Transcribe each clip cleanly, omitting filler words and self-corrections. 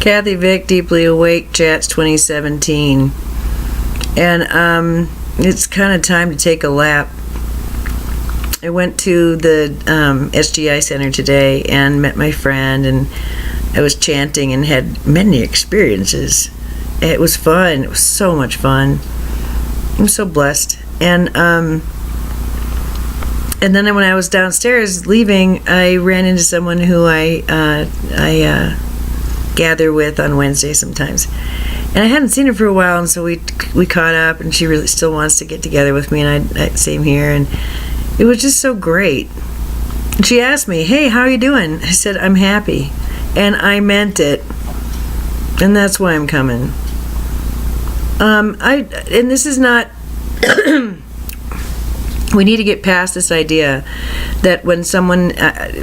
Kathy Vick, Deeply Awake, Chats 2017. And it's kind of time to take a lap. I went to the SGI Center today and met my friend, and I was chanting and had many experiences. It was fun. It was so much fun. I'm so blessed. And then when I was downstairs leaving, I ran into someone who I gather with on Wednesday sometimes. And I hadn't seen her for a while, and so we caught up, and she really still wants to get together with me, and same here. And it was just so great. And she asked me, "Hey, how are you doing?" I said, "I'm happy." And I meant it. And that's why I'm coming. And this is not... We need to get past this idea that when someone...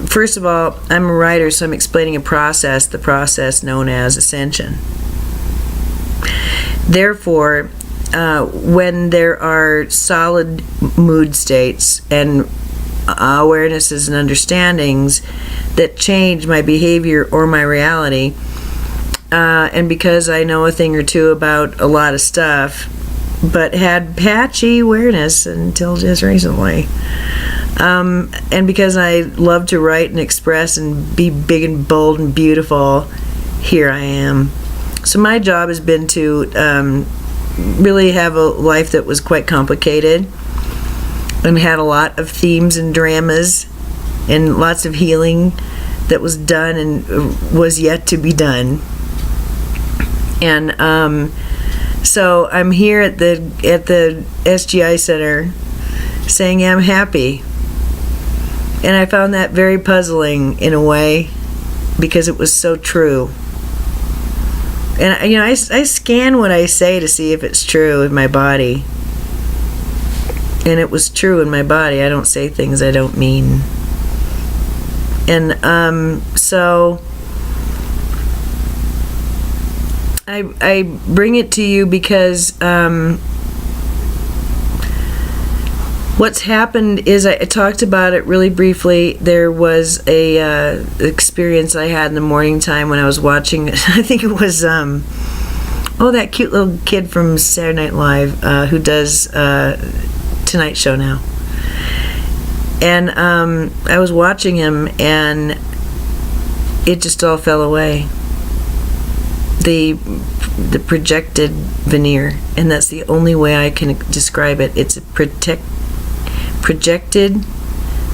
first of all, I'm a writer, so I'm explaining a process, the process known as ascension. Therefore, when there are solid mood states and awarenesses and understandings that change my behavior or my reality, and because I know a thing or two about a lot of stuff, but had patchy awareness until just recently, and because I love to write and express and be big and bold and beautiful, here I am. So my job has been to really have a life that was quite complicated and had a lot of themes and dramas and lots of healing that was done and was yet to be done. And so I'm here at the SGI Center saying I'm happy. And I found that very puzzling in a way because it was so true. And I scan what I say to see if it's true in my body. And it was true in my body. I don't say things I don't mean. And so I bring it to you because what's happened is I talked about it really briefly. There was a experience I had in the morning time when I was watching, I think it was that cute little kid from Saturday Night Live who does Tonight Show now. And I was watching him, and it just all fell away. The projected veneer, and that's the only way I can describe it. It's a projected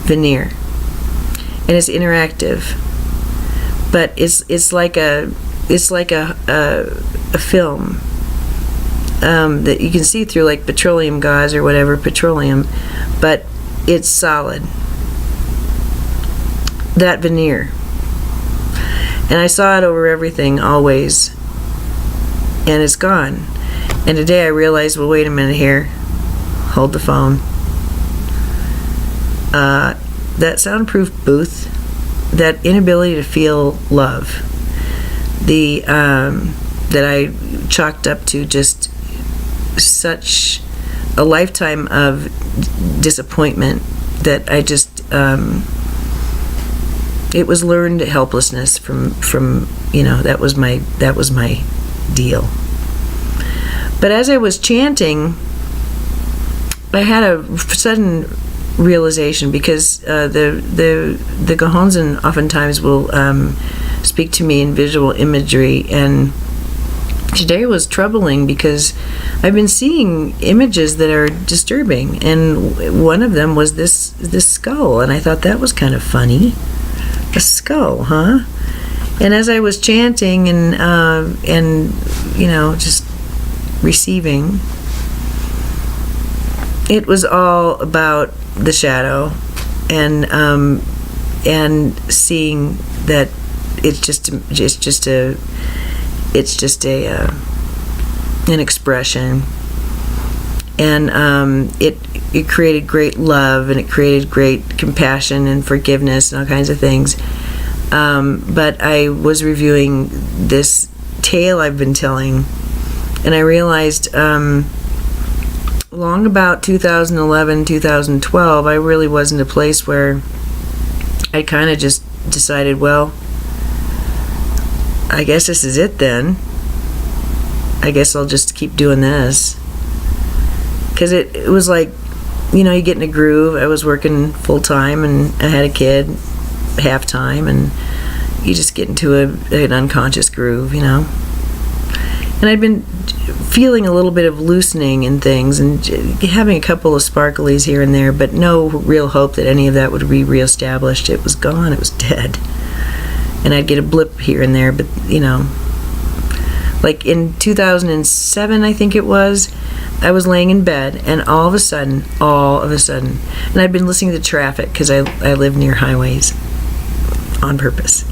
veneer, and it's interactive, but it's like a film that you can see through, like petroleum gauze or whatever, petroleum, but it's solid, that veneer. And I saw it over everything always, and it's gone. And today I realized, well, wait a minute here, hold the phone. That soundproof booth, that inability to feel love, that I chalked up to just such a lifetime of disappointment that I just it was learned helplessness from that was my deal. But as I was chanting, I had a sudden realization, because the Gohonzon oftentimes will speak to me in visual imagery, and today was troubling because I've been seeing images that are disturbing, and one of them was this skull, and I thought that was kind of funny. A skull, huh? And as I was chanting and just receiving, it was all about the shadow, and seeing that it's just an expression, and it created great love, and it created great compassion and forgiveness and all kinds of things. But I was reviewing this tale I've been telling, and I realized long about 2011, 2012, I really was in a place where I kind of just decided, well, I guess this is it then. I guess I'll just keep doing this. Because it was like, you get in a groove. I was working full-time, and I had a kid half-time, and you just get into an unconscious groove, And I'd been feeling a little bit of loosening in things and having a couple of sparklies here and there, but no real hope that any of that would be reestablished. It was gone. It was dead. And I'd get a blip here and there, but, like in 2007, I think it was, I was laying in bed, and all of a sudden, and I'd been listening to traffic because I live near highways on purpose.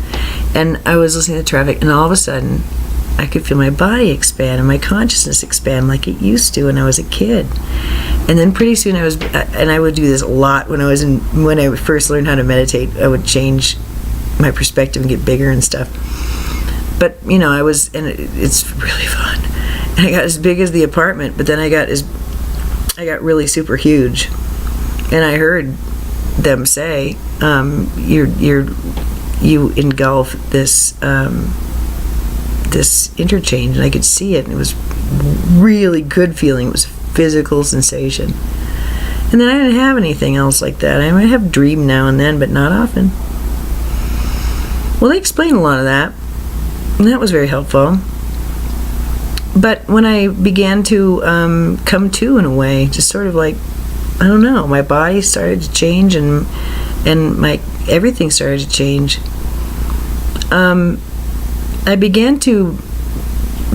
And I was listening to traffic, and all of a sudden, I could feel my body expand and my consciousness expand like it used to when I was a kid. And then pretty soon I would do this a lot when I first learned how to meditate. I would change my perspective and get bigger and stuff. But, it's really fun. And I got as big as the apartment, but then I got really super huge. And I heard them say, you engulf this interchange, and I could see it, and it was really good feeling. It was a physical sensation. And then I didn't have anything else like that. I might have dreamed now and then, but not often. Well, they explained a lot of that, and that was very helpful. But when I began to come to, in a way, just sort of like, I don't know, my body started to change, and my everything started to change. I began to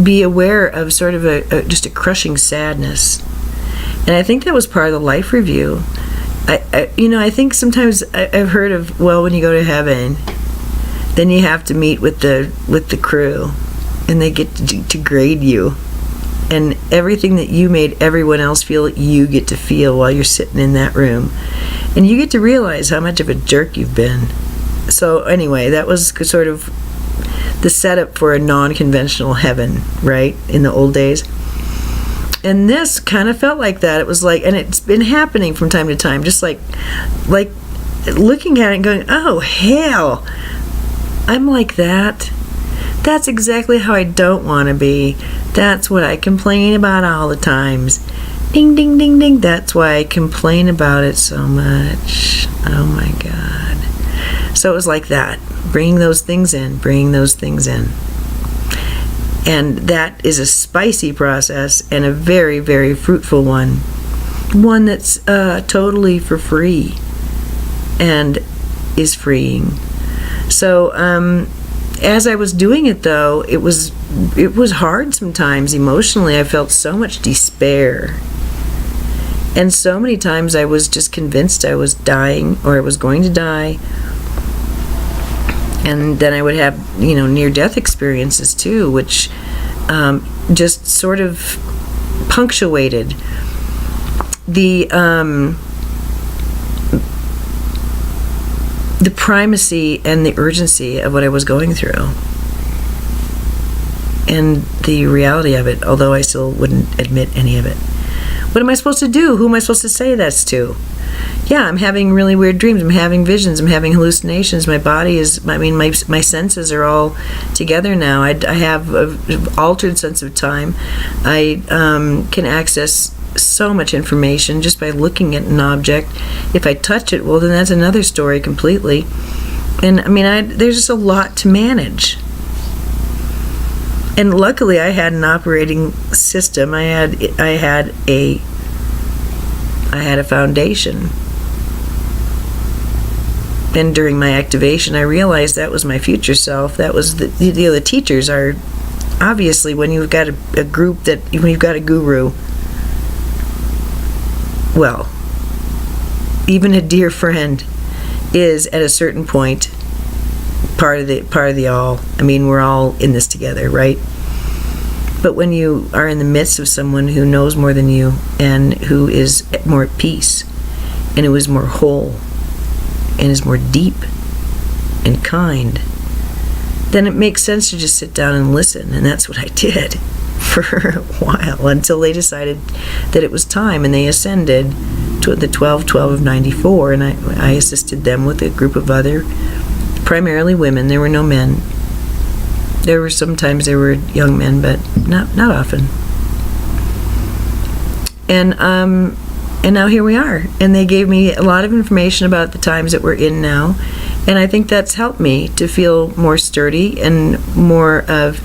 be aware of sort of just a crushing sadness, and I think that was part of the life review. I think sometimes I've heard of, well, when you go to heaven, then you have to meet with the crew, and they get to grade you, and everything that you made everyone else feel, you get to feel while you're sitting in that room, and you get to realize how much of a jerk you've been. So anyway, that was sort of the setup for a non-conventional heaven, right, in the old days. And this kind of felt like that. It was like, and it's been happening from time to time, just like looking at it and going, oh, hell, I'm like that. That's exactly how I don't want to be. That's what I complain about all the times. Ding, ding, ding, ding. That's why I complain about it so much. Oh, my God. So it was like that. Bringing those things in. And that is a spicy process and a very, very fruitful one. One that's totally for free and is freeing. So as I was doing it, though, it was hard sometimes emotionally. I felt so much despair. And so many times I was just convinced I was dying or I was going to die. And then I would have, near-death experiences too, which just sort of punctuated the primacy and the urgency of what I was going through. And the reality of it, although I still wouldn't admit any of it. What am I supposed to do? Who am I supposed to say that's to? Yeah, I'm having really weird dreams. I'm having visions. I'm having hallucinations. My body is, my senses are all together now. I have an altered sense of time. I can access so much information just by looking at an object. If I touch it, well, then that's another story completely. And there's just a lot to manage. And luckily, I had an operating system. I had a foundation. And during my activation, I realized that was my future self. That was the teachers are obviously when you've got a group when you've got a guru. Well, even a dear friend is at a certain point part of the all. We're all in this together, right? But when you are in the midst of someone who knows more than you and who is more at peace and who is more whole and is more deep and kind, then it makes sense to just sit down and listen. And that's what I did for a while until they decided that it was time, and they ascended to the 12-12 of 94, and I assisted them with a group of other, primarily women. There were no men. There were sometimes they were young men, but not often. And now here we are. And they gave me a lot of information about the times that we're in now. And I think that's helped me to feel more sturdy and more of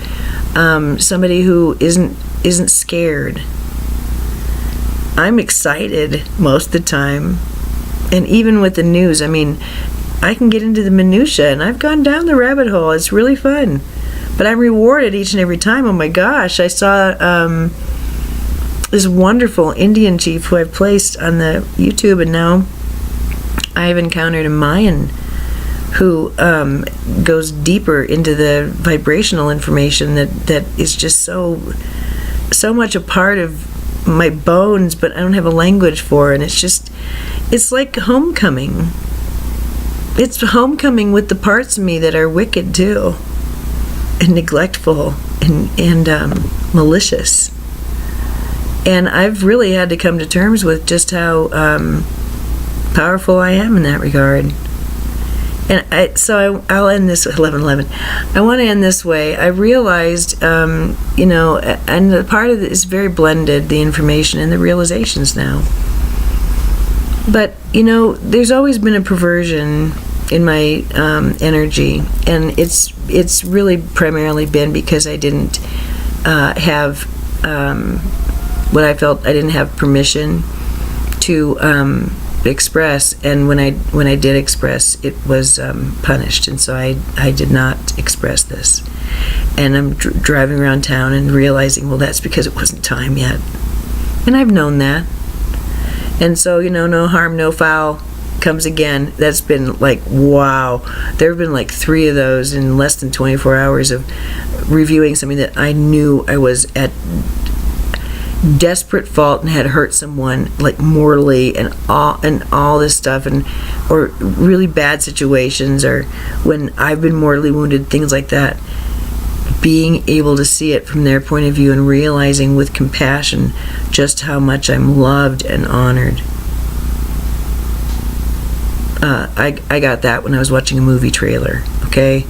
somebody who isn't scared. I'm excited most of the time. And even with the news, I mean, I can get into the minutia, and I've gone down the rabbit hole. It's really fun. But I'm rewarded each and every time. Oh my gosh, I saw this wonderful Indian chief who I've placed on the YouTube, and now I've encountered a Mayan who goes deeper into the vibrational information that is just so much a part of my bones, but I don't have a language for, and it's like homecoming. It's homecoming with the parts of me that are wicked too, and neglectful, and malicious. And I've really had to come to terms with just how powerful I am in that regard. And I'll end this with 11:11. I want to end this way. I realized, and the part of it is very blended, the information and the realizations now. But, there's always been a perversion in my energy, and it's really primarily been because I didn't have what I felt I didn't have permission to express, and when I did express, it was punished, and so I did not express this. And I'm driving around town and realizing, well, that's because it wasn't time yet, and I've known that. And so, no harm, no foul comes again. That's been like, wow. There have been like 3 of those in less than 24 hours of reviewing something that I knew I was at desperate fault and had hurt someone like mortally, and all this stuff, or really bad situations, or when I've been mortally wounded, things like that. Being able to see it from their point of view and realizing with compassion just how much I'm loved and honored. I got that when I was watching a movie trailer. Okay.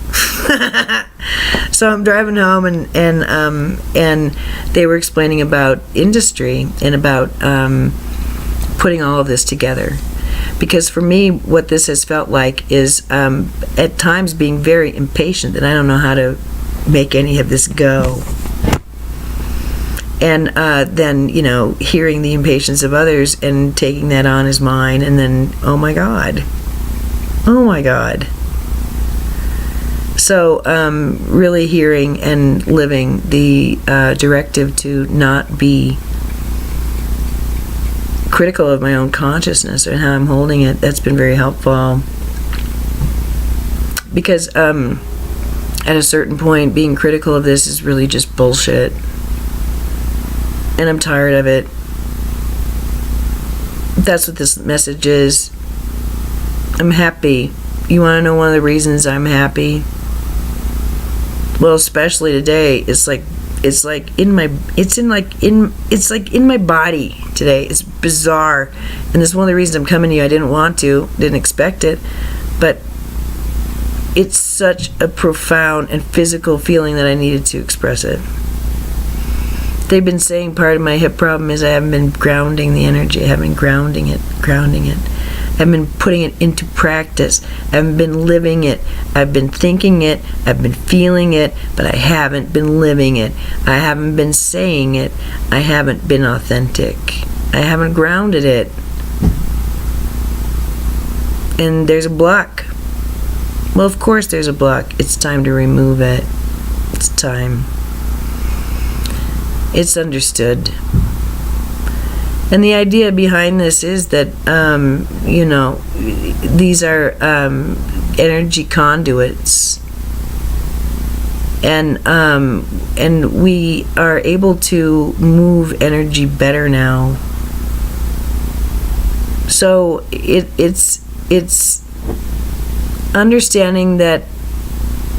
So I'm driving home, and they were explaining about industry and about putting all of this together. Because for me, what this has felt like is at times being very impatient, that I don't know how to make any of this go. And then, hearing the impatience of others and taking that on as mine, and then, oh my God. So, really hearing and living the directive to not be critical of my own consciousness and how I'm holding it, that's been very helpful. Because at a certain point, being critical of this is really just bullshit. And I'm tired of it. That's what this message is. I'm happy. You want to know one of the reasons I'm happy? Well, especially today, it's like in my body today. It's bizarre, and this is one of the reasons I'm coming to you. I didn't want to, didn't expect it, but it's such a profound and physical feeling that I needed to express it. They've been saying part of my hip problem is I haven't been grounding the energy. I haven't been grounding it. I've been putting it into practice. I've been living it. I've been thinking it. I've been feeling it, but I haven't been living it. I haven't been saying it. I haven't been authentic. I haven't grounded it. And there's a block. Well, of course there's a block. It's time to remove it. It's time. It's understood. And the idea behind this is that, these are energy conduits. And we are able to move energy better now. So it's understanding that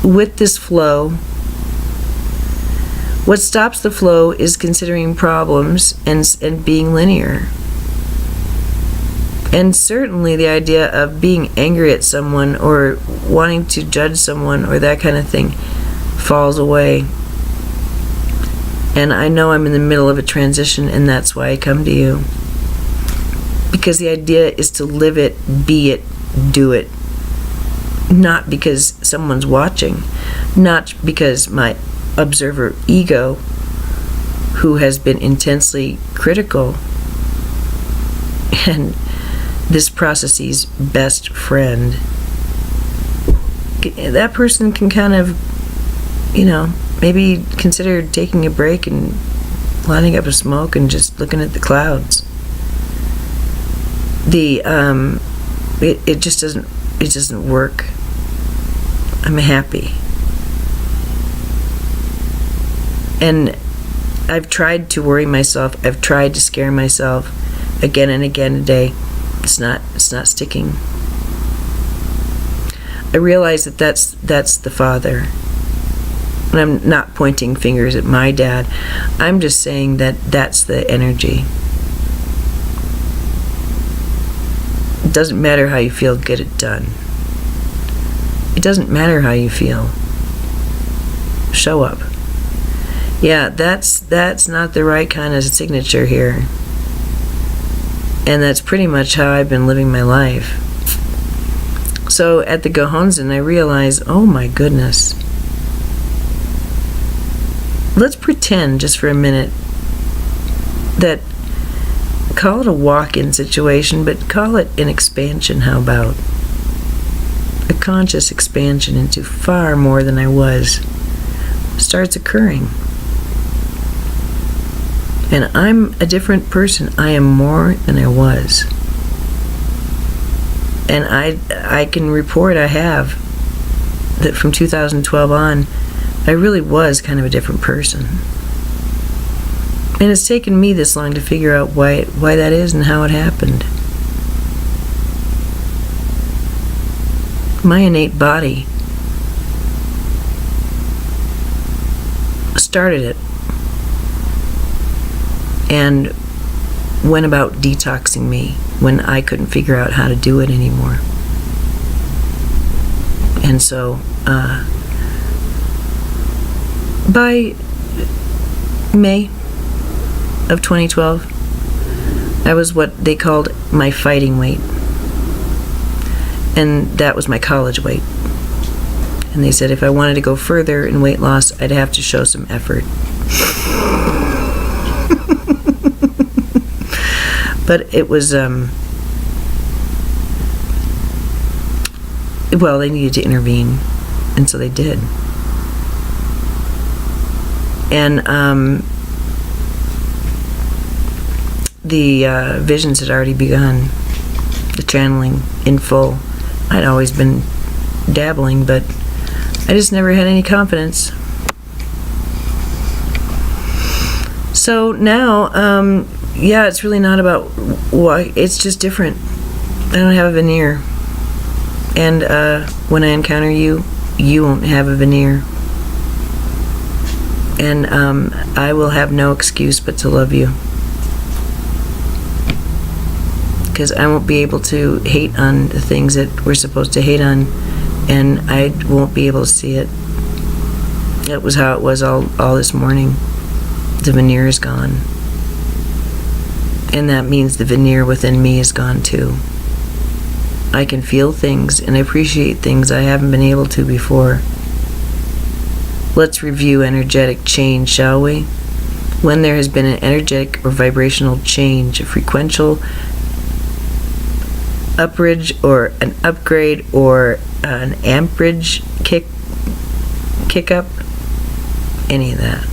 with this flow, what stops the flow is considering problems and being linear. And certainly the idea of being angry at someone or wanting to judge someone or that kind of thing falls away. And I know I'm in the middle of a transition, and that's why I come to you. Because the idea is to live it, be it, do it. Not because someone's watching. Not because my observer ego, who has been intensely critical and this process's best friend, that person can kind of, maybe consider taking a break and lighting up a smoke and just looking at the clouds. It just doesn't work. I'm happy. And I've tried to worry myself. I've tried to scare myself again and again a day. It's not sticking. I realize that that's the father. And I'm not pointing fingers at my dad. I'm just saying that that's the energy. It doesn't matter how you feel, get it done. It doesn't matter how you feel. Show up. Yeah, that's not the right kind of signature here. And that's pretty much how I've been living my life. So at the Gohonzon, I realized, oh my goodness. Let's pretend just for a minute that, call it a walk-in situation, but call it an expansion, how about? A conscious expansion into far more than I was starts occurring. And I'm a different person. I am more than I was. And I can report I have that from 2012 on, I really was kind of a different person. And it's taken me this long to figure out why that is and how it happened. My innate body started it and went about detoxing me when I couldn't figure out how to do it anymore. And so, by May of 2012, I was what they called my fighting weight. And that was my college weight. And they said if I wanted to go further in weight loss, I'd have to show some effort. But it was, well, they needed to intervene, and so they did. And the visions had already begun, the channeling in full. I'd always been dabbling, but I just never had any confidence. So now, yeah, it's really not about why, it's just different. I don't have a veneer. And when I encounter you, you won't have a veneer. And I will have no excuse but to love you. Because I won't be able to hate on the things that we're supposed to hate on, and I won't be able to see it. That was how it was all this morning. The veneer is gone. And that means the veneer within me is gone too. I can feel things and appreciate things I haven't been able to before. Let's review energetic change, shall we? When there has been an energetic or vibrational change, a frequential upridge or an upgrade or an amperage kick up, any of that.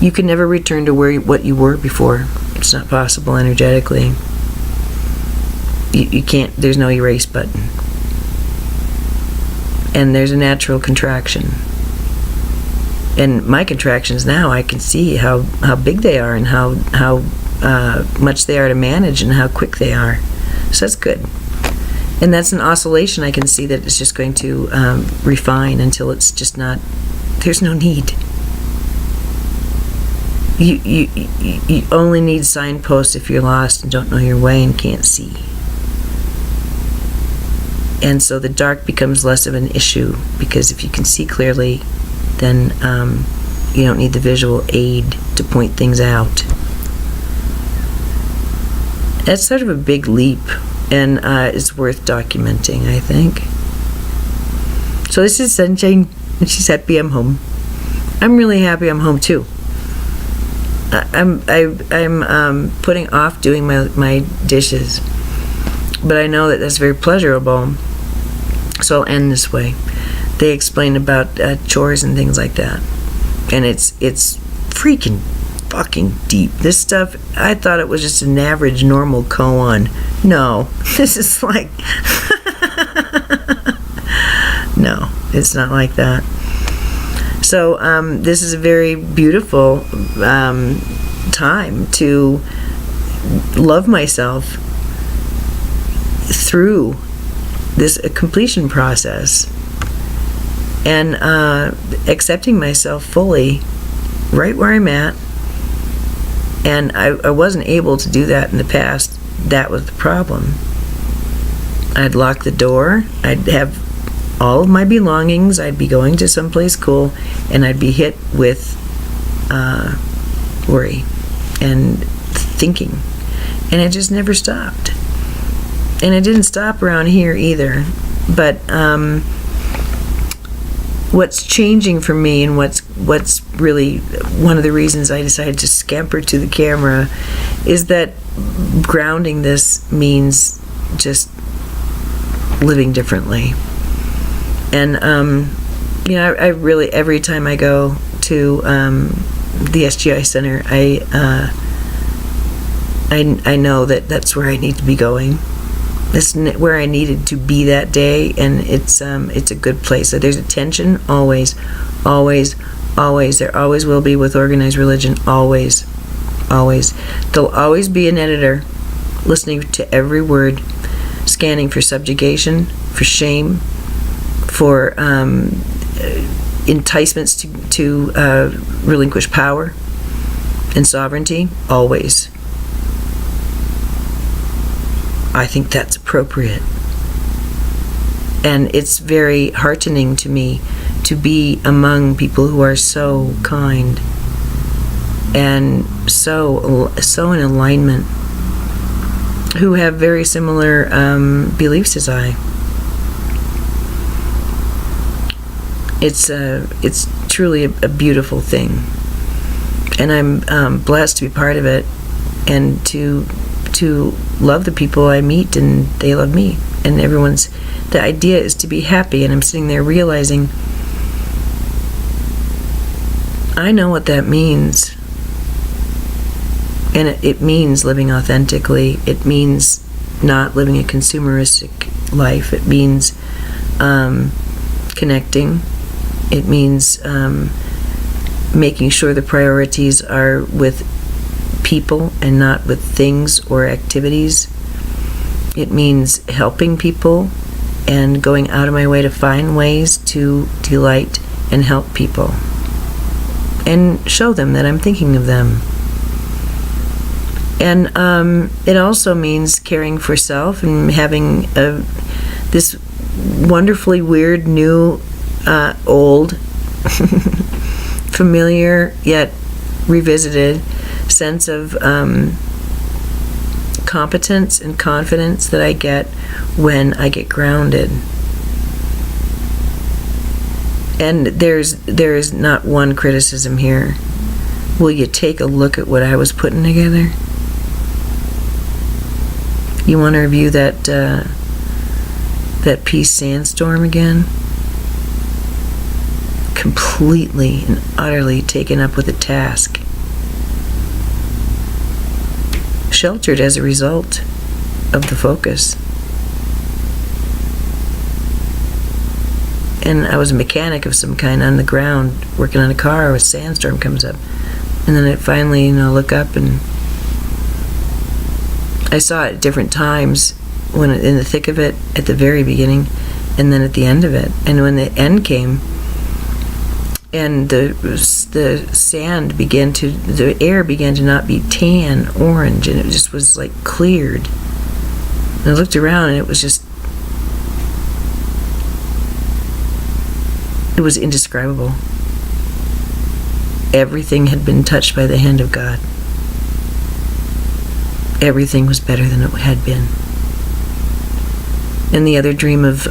You can never return to what you were before. It's not possible energetically. You can't, there's no erase button. And there's a natural contraction. And my contractions now, I can see how big they are and how much they are to manage and how quick they are. So that's good. And that's an oscillation I can see that it's just going to refine until it's just not, there's no need. You only need signposts if you're lost and don't know your way and can't see. And so the dark becomes less of an issue, because if you can see clearly, then you don't need the visual aid to point things out. That's sort of a big leap, and it's worth documenting, I think. So this is Sunshine, and she's happy I'm home. I'm really happy I'm home too. I'm putting off doing my dishes, but I know that that's very pleasurable. So I'll end this way. They explain about chores and things like that, and it's freaking fucking deep. This stuff, I thought it was just an average normal koan. No, this is like no, it's not like that. So this is a very beautiful time to love myself through this completion process, and accepting myself fully right where I'm at. And I wasn't able to do that in the past. That was the problem. I'd lock the door, I'd have all of my belongings, I'd be going to someplace cool, and I'd be hit with worry and thinking, and it just never stopped. And it didn't stop around here either. But what's changing for me, and what's really one of the reasons I decided to scamper to the camera, is that grounding this means just living differently. And I really, every time I go to the SGI Center, I know that that's where I need to be going. That's where I needed to be that day, and it's a good place. So there's a tension, always. There always will be with organized religion, always. There'll always be an editor listening to every word, scanning for subjugation, for shame, for enticements to relinquish power and sovereignty, always. I think that's appropriate. And it's very heartening to me to be among people who are so kind and so in alignment, who have very similar beliefs as I. It's truly a beautiful thing, and I'm blessed to be part of it, and to love the people I meet, and they love me, and the idea is to be happy. And I'm sitting there realizing I know what that means, and it means living authentically. It means not living a consumeristic life. It means connecting. It means making sure the priorities are with people and not with things or activities. It means helping people and going out of my way to find ways to delight and help people and show them that I'm thinking of them. And it also means caring for self and having this wonderfully weird, new, old, familiar yet revisited sense of competence and confidence that I get when I get grounded. And there's not one criticism here. Will you take a look at what I was putting together? You want to review that piece, Sandstorm, again? Completely and utterly taken up with a task. Sheltered as a result of the focus. And I was a mechanic of some kind on the ground working on a car. A sandstorm comes up, and then I finally look up, and I saw it at different times, when in the thick of it at the very beginning, and then at the end of it. And when the end came, and the sand began to, the air began to not be tan, orange, and it just was like cleared. And I looked around, and it was just It was indescribable. Everything had been touched by the hand of God. Everything was better than it had been. And the other dream of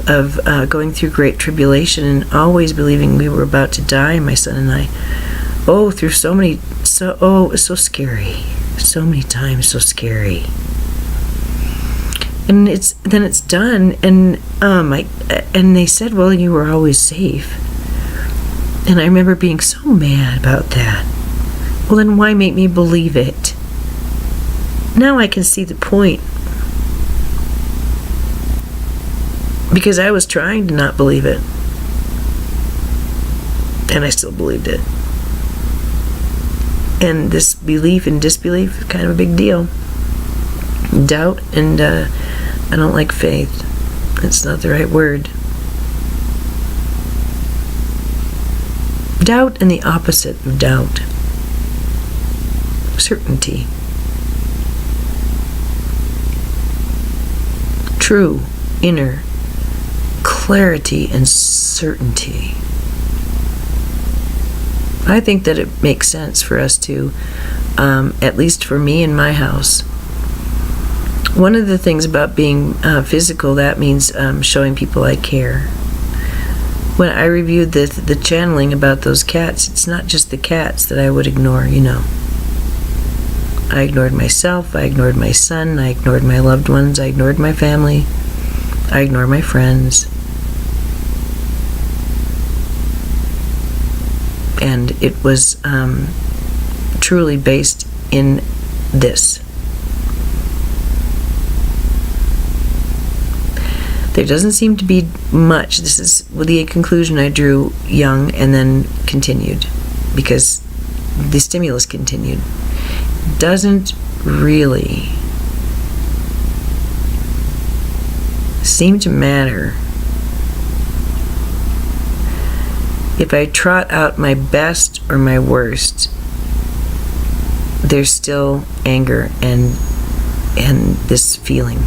going through great tribulation and always believing we were about to die, my son and I. Oh, through it was so scary. So many times, so scary. And then it's done, and and they said, well, you were always safe. And I remember being so mad about that. Well, then why make me believe it? Now I can see the point. Because I was trying to not believe it. And I still believed it. And this belief and disbelief is kind of a big deal. Doubt and I don't like faith. It's not the right word. Doubt and the opposite of doubt. Certainty. True, inner clarity and certainty. I think that it makes sense for us to, at least for me in my house. One of the things about being physical, that means showing people I care. When I reviewed the channeling about those cats, it's not just the cats that I would ignore, you know. I ignored myself, I ignored my son, I ignored my loved ones, I ignored my family, I ignored my friends. And it was truly based in this. There doesn't seem to be much. This is the conclusion I drew young and then continued because the stimulus continued. Doesn't really seem to matter if I trot out my best or my worst. There's still anger and this feeling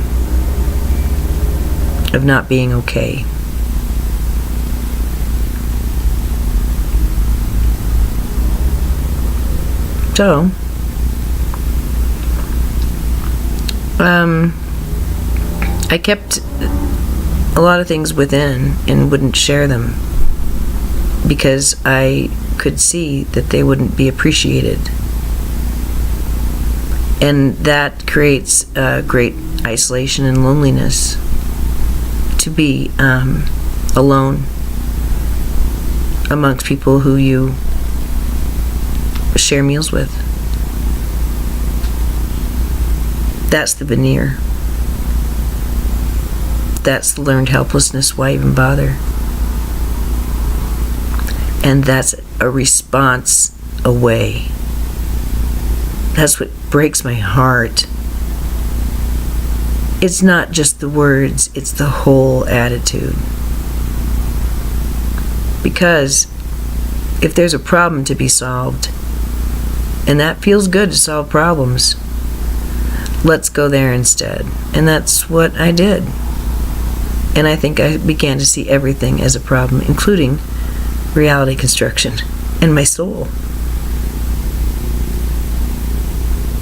of not being okay. So, I kept a lot of things within and wouldn't share them because I could see that they wouldn't be appreciated. And that creates great isolation and loneliness to be alone amongst people who you share meals with. That's the veneer. That's the learned helplessness. Why even bother? And that's a response away. That's what breaks my heart. It's not just the words, it's the whole attitude. Because if there's a problem to be solved, and that feels good to solve problems, let's go there instead. And that's what I did. And I think I began to see everything as a problem, including reality construction and my soul.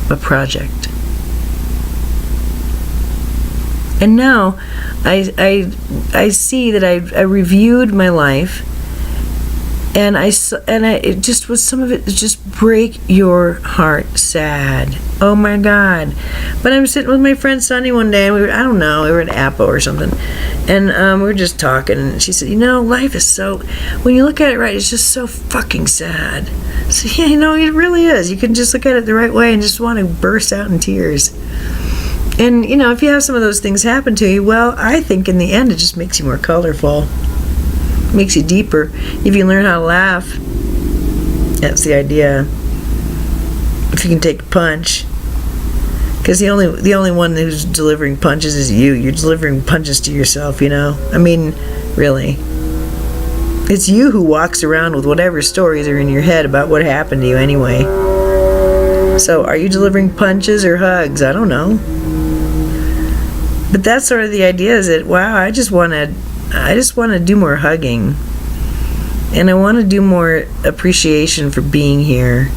A project. And now I see that I reviewed my life, and it just was, some of it is just break your heart sad. Oh my God. But I'm sitting with my friend Sunny one day, and we were at Apo or something, and we were just talking, and she said, life is so, when you look at it right, it's just so fucking sad. So yeah, it really is. You can just look at it the right way and just want to burst out in tears. And, if you have some of those things happen to you, well, I think in the end it just makes you more colorful. Makes you deeper. If you learn how to laugh, that's the idea. If you can take a punch. Because the only one who's delivering punches is you. You're delivering punches to yourself, I mean, really. It's you who walks around with whatever stories are in your head about what happened to you anyway. So, are you delivering punches or hugs? I don't know. But that's sort of the idea, is that, wow, I just want to do more hugging And I want to do more appreciation for being here.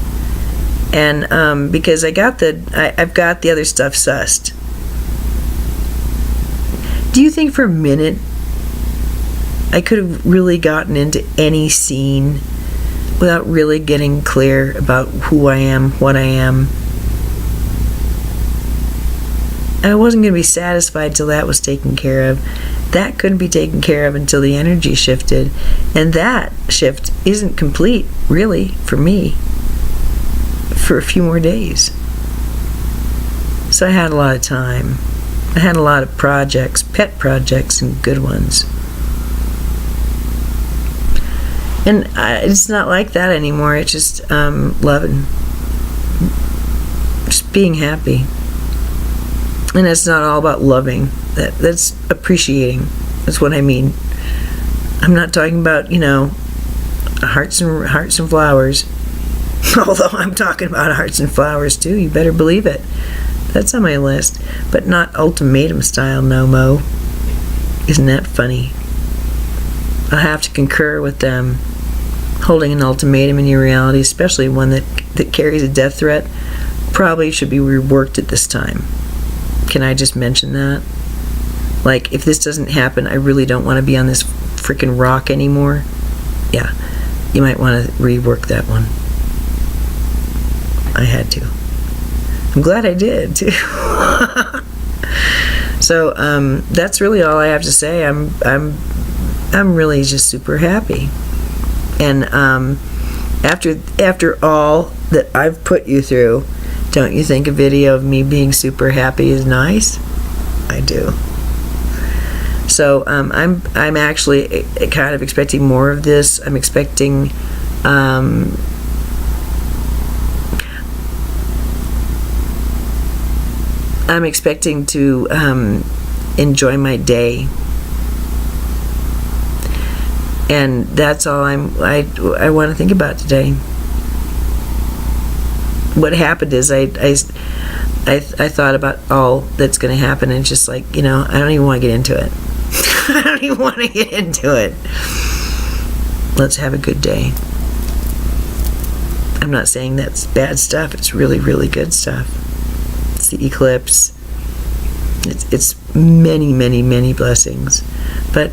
And because I've got the other stuff sussed. Do you think for a minute I could have really gotten into any scene without really getting clear about who I am, what I am? I wasn't going to be satisfied till that was taken care of. That couldn't be taken care of until the energy shifted. And that shift isn't complete, really, for me, for a few more days. So I had a lot of time. I had a lot of projects, pet projects, and good ones. And it's not like that anymore. It's just loving. Just being happy. And it's not all about loving. That's appreciating. That's what I mean. I'm not talking about, hearts and flowers. Although I'm talking about hearts and flowers too. You better believe it. That's on my list. But not ultimatum style, no mo. Isn't that funny? I'll have to concur with them. Holding an ultimatum in your reality, especially one that carries a death threat, probably should be reworked at this time. Can I just mention that? Like, if this doesn't happen, I really don't want to be on this freaking rock anymore. Yeah, you might want to rework that one. I had to. I'm glad I did, too. So, that's really all I have to say. I'm really just super happy. And after all that I've put you through, don't you think a video of me being super happy is nice? I do. So I'm actually kind of expecting more of this. I'm expecting to enjoy my day. And that's all I want to think about today. What happened is I thought about all that's going to happen, and just like, I don't even want to get into it. I don't even want to get into it. Let's have a good day. I'm not saying that's bad stuff. It's really, really good stuff. It's the eclipse. It's many, many, many blessings. But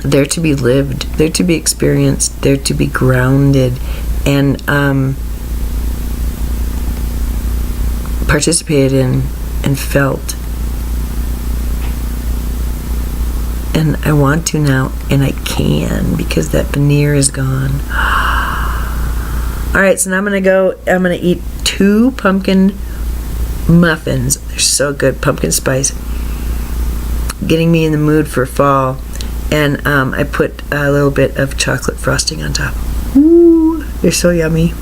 they're to be lived, they're to be experienced, they're to be grounded, and participated in and felt. And I want to now, and I can, because that veneer is gone. Alright, so now I'm gonna eat 2 pumpkin muffins. They're so good, pumpkin spice. Getting me in the mood for fall. And I put a little bit of chocolate frosting on top. Ooh, they're so yummy.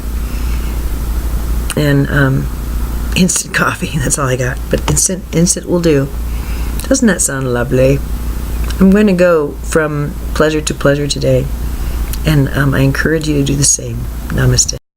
And instant coffee, that's all I got. But instant will do. Doesn't that sound lovely? I'm going to go from pleasure to pleasure today. And I encourage you to do the same. Namaste.